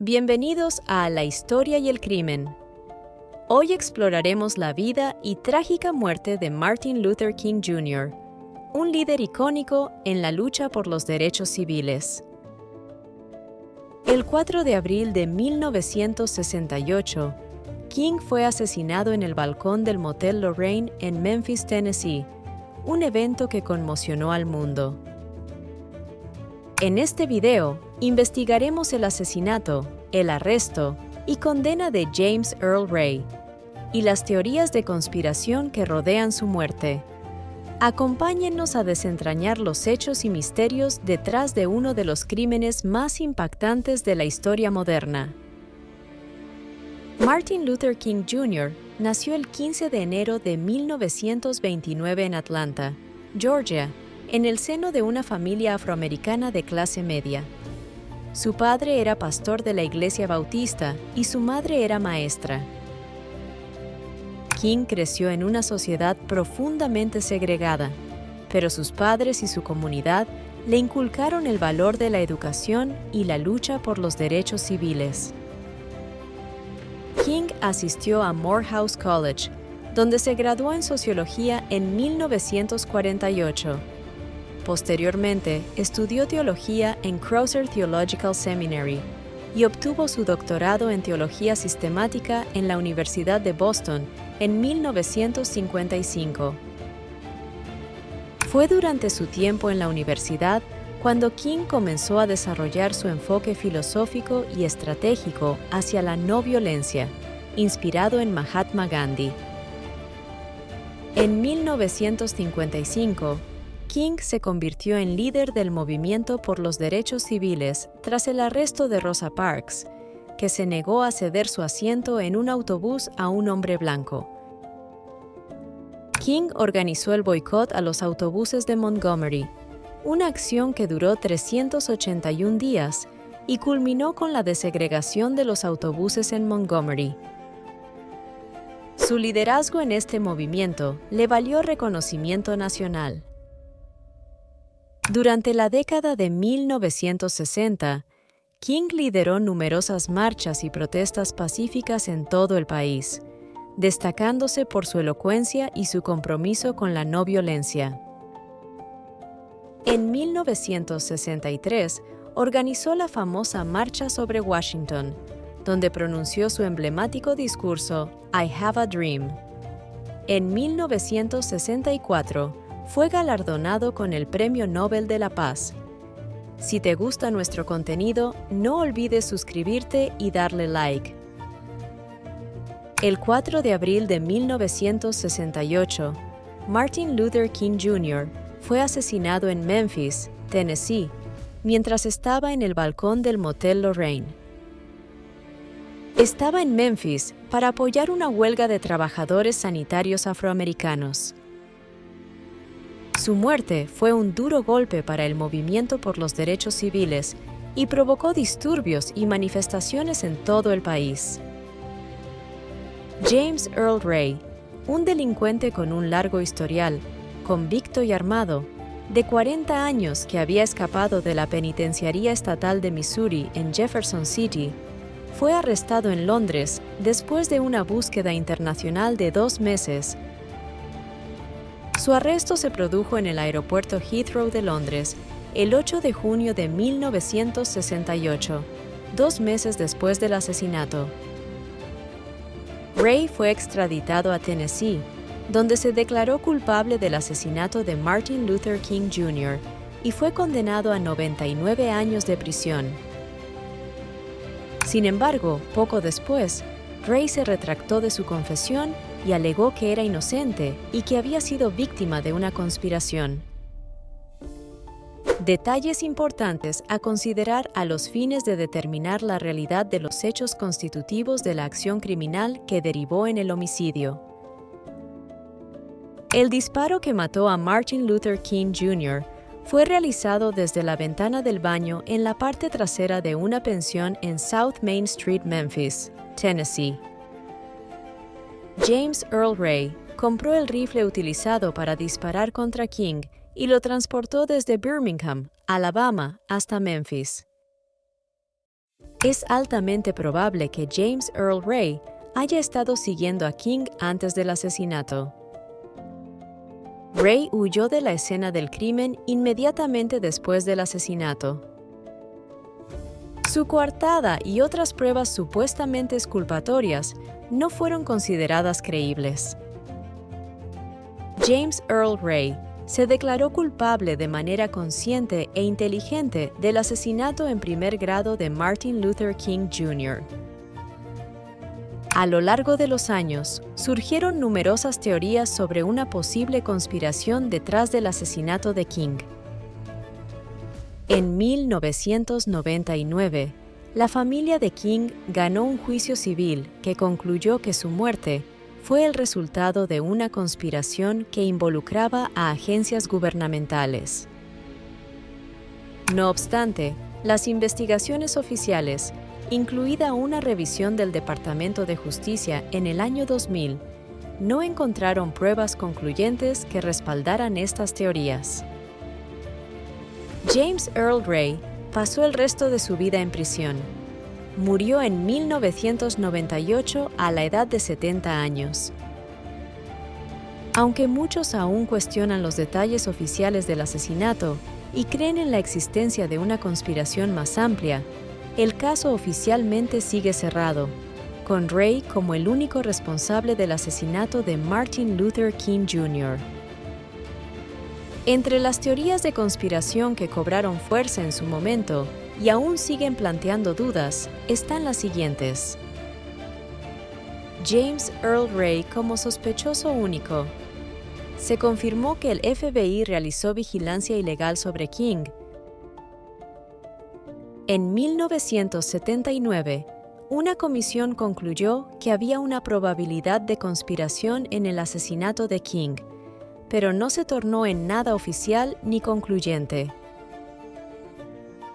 Bienvenidos a La Historia y el Crimen. Hoy exploraremos la vida y trágica muerte de Martin Luther King Jr., un líder icónico en la lucha por los derechos civiles. El 4 de abril de 1968, King fue asesinado en el balcón del Motel Lorraine en Memphis, Tennessee, un evento que conmocionó al mundo. En este video, investigaremos el asesinato, el arresto y condena de James Earl Ray, y las teorías de conspiración que rodean su muerte. Acompáñennos a desentrañar los hechos y misterios detrás de uno de los crímenes más impactantes de la historia moderna. Martin Luther King Jr. nació el 15 de enero de 1929 en Atlanta, Georgia, en el seno de una familia afroamericana de clase media. Su padre era pastor de la Iglesia Bautista y su madre era maestra. King creció en una sociedad profundamente segregada, pero sus padres y su comunidad le inculcaron el valor de la educación y la lucha por los derechos civiles. King asistió a Morehouse College, donde se graduó en sociología en 1948. Posteriormente, estudió teología en Crozer Theological Seminary y obtuvo su doctorado en teología sistemática en la Universidad de Boston en 1955. Fue durante su tiempo en la universidad cuando King comenzó a desarrollar su enfoque filosófico y estratégico hacia la no violencia, inspirado en Mahatma Gandhi. En 1955, King se convirtió en líder del movimiento por los derechos civiles tras el arresto de Rosa Parks, que se negó a ceder su asiento en un autobús a un hombre blanco. King organizó el boicot a los autobuses de Montgomery, una acción que duró 381 días y culminó con la desegregación de los autobuses en Montgomery. Su liderazgo en este movimiento le valió reconocimiento nacional. Durante la década de 1960, King lideró numerosas marchas y protestas pacíficas en todo el país, destacándose por su elocuencia y su compromiso con la no violencia. En 1963, organizó la famosa Marcha sobre Washington, donde pronunció su emblemático discurso I Have a Dream. En 1964, fue galardonado con el Premio Nobel de la Paz. Si te gusta nuestro contenido, no olvides suscribirte y darle like. El 4 de abril de 1968, Martin Luther King Jr. fue asesinado en Memphis, Tennessee, mientras estaba en el balcón del Motel Lorraine. Estaba en Memphis para apoyar una huelga de trabajadores sanitarios afroamericanos. Su muerte fue un duro golpe para el movimiento por los derechos civiles y provocó disturbios y manifestaciones en todo el país. James Earl Ray, un delincuente con un largo historial, convicto y armado, de 40 años que había escapado de la penitenciaría estatal de Missouri en Jefferson City, fue arrestado en Londres después de una búsqueda internacional de 2 meses. Su arresto se produjo en el aeropuerto Heathrow de Londres el 8 de junio de 1968, 2 meses después del asesinato. Ray fue extraditado a Tennessee, donde se declaró culpable del asesinato de Martin Luther King Jr. y fue condenado a 99 años de prisión. Sin embargo, poco después, Ray se retractó de su confesión y alegó que era inocente y que había sido víctima de una conspiración. Detalles importantes a considerar a los fines de determinar la realidad de los hechos constitutivos de la acción criminal que derivó en el homicidio. El disparo que mató a Martin Luther King Jr. fue realizado desde la ventana del baño en la parte trasera de una pensión en South Main Street, Memphis, Tennessee. James Earl Ray compró el rifle utilizado para disparar contra King y lo transportó desde Birmingham, Alabama, hasta Memphis. Es altamente probable que James Earl Ray haya estado siguiendo a King antes del asesinato. Ray huyó de la escena del crimen inmediatamente después del asesinato. Su coartada y otras pruebas supuestamente exculpatorias no fueron consideradas creíbles. James Earl Ray se declaró culpable de manera consciente e inteligente del asesinato en primer grado de Martin Luther King Jr. A lo largo de los años, surgieron numerosas teorías sobre una posible conspiración detrás del asesinato de King. En 1999, la familia de King ganó un juicio civil que concluyó que su muerte fue el resultado de una conspiración que involucraba a agencias gubernamentales. No obstante, las investigaciones oficiales, incluida una revisión del Departamento de Justicia en el año 2000, no encontraron pruebas concluyentes que respaldaran estas teorías. James Earl Ray pasó el resto de su vida en prisión. Murió en 1998 a la edad de 70 años. Aunque muchos aún cuestionan los detalles oficiales del asesinato y creen en la existencia de una conspiración más amplia, el caso oficialmente sigue cerrado, con Ray como el único responsable del asesinato de Martin Luther King Jr. Entre las teorías de conspiración que cobraron fuerza en su momento y aún siguen planteando dudas, están las siguientes. James Earl Ray como sospechoso único. Se confirmó que el FBI realizó vigilancia ilegal sobre King. En 1979, una comisión concluyó que había una probabilidad de conspiración en el asesinato de King, pero no se tornó en nada oficial ni concluyente.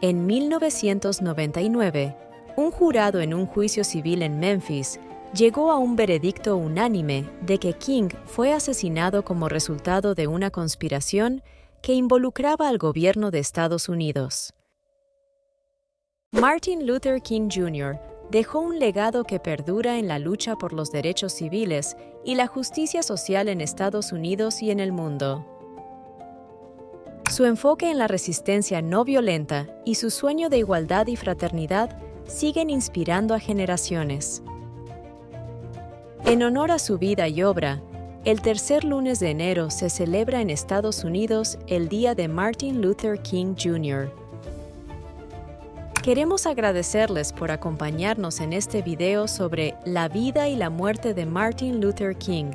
En 1999, un jurado en un juicio civil en Memphis llegó a un veredicto unánime de que King fue asesinado como resultado de una conspiración que involucraba al gobierno de Estados Unidos. Martin Luther King Jr. dejó un legado que perdura en la lucha por los derechos civiles y la justicia social en Estados Unidos y en el mundo. Su enfoque en la resistencia no violenta y su sueño de igualdad y fraternidad siguen inspirando a generaciones. En honor a su vida y obra, el tercer lunes de enero se celebra en Estados Unidos el Día de Martin Luther King Jr. Queremos agradecerles por acompañarnos en este video sobre la vida y la muerte de Martin Luther King.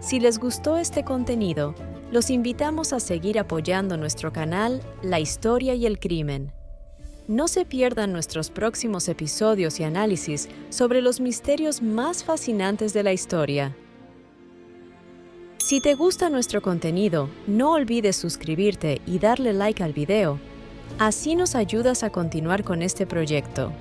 Si les gustó este contenido, los invitamos a seguir apoyando nuestro canal La Historia y el Crimen. No se pierdan nuestros próximos episodios y análisis sobre los misterios más fascinantes de la historia. Si te gusta nuestro contenido, no olvides suscribirte y darle like al video. Así nos ayudas a continuar con este proyecto.